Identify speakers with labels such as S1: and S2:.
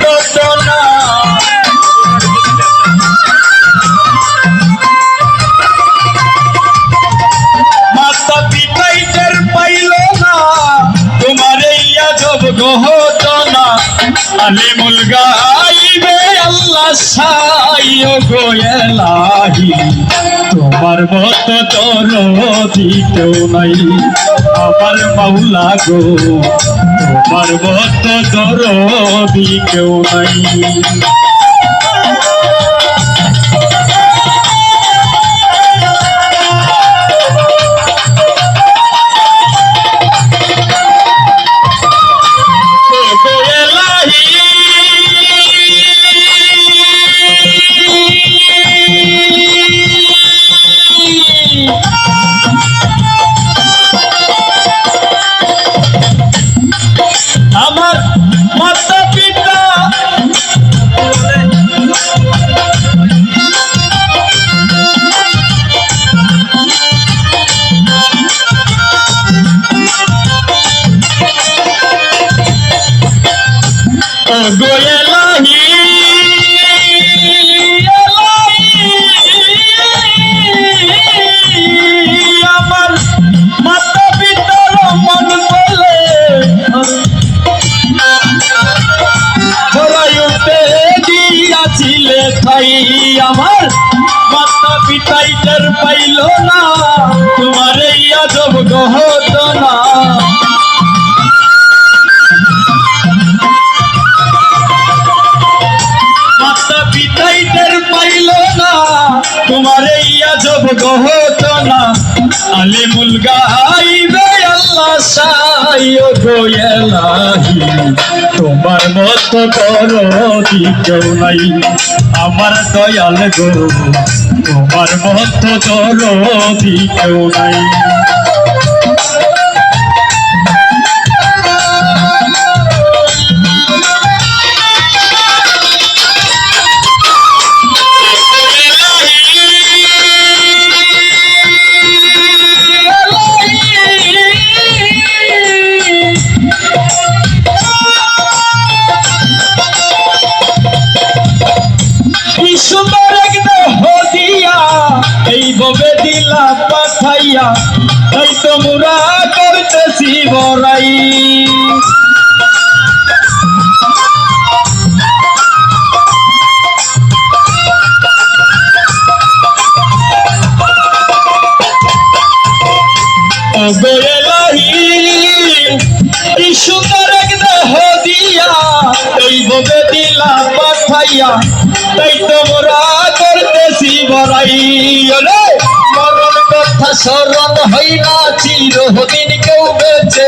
S1: ঘটনা মাতা পিতাই টের পাইল না তোমার এই আজব ঘটনা আলিমুল গাইবে আল্লাহ সাইও গো এলাহি তোমার মতো দরদি কেউ নাই আমার মাওলা গো তোমার মতো দরদি কেউ নাই আমার মাতা পিতা গোয়েলাহি আমার মাতা পিতার মন বলে দিয়াছিলে তাই আমার মাতা পিতাই টের পাইল না তোমার এই আজব ঘটনা মাতা পিতাই টের পাইল না তোমার এই আজব ঘটনা আলিমুল গাইবে আল্লাহ সাইও গো এলাহি তোমার মতো দরদি কেউ নাই আমার দয়াল গো তোমার মতো দরদি কেউ নাই সুন্দর এক দেহ দিয়া এই ভাবে দিলা পাঠাইয়া তাই তোমরা করতেছি বড়াই গোয়েলাহি সুন্দর এক দেহ দিয়া এই ভাবে দিলা পাঠাইয়া তাই তোমরা করতেছি বড়াই মরণ কথা স্মরণ হয় না চিরদিন কেউ বেঁচে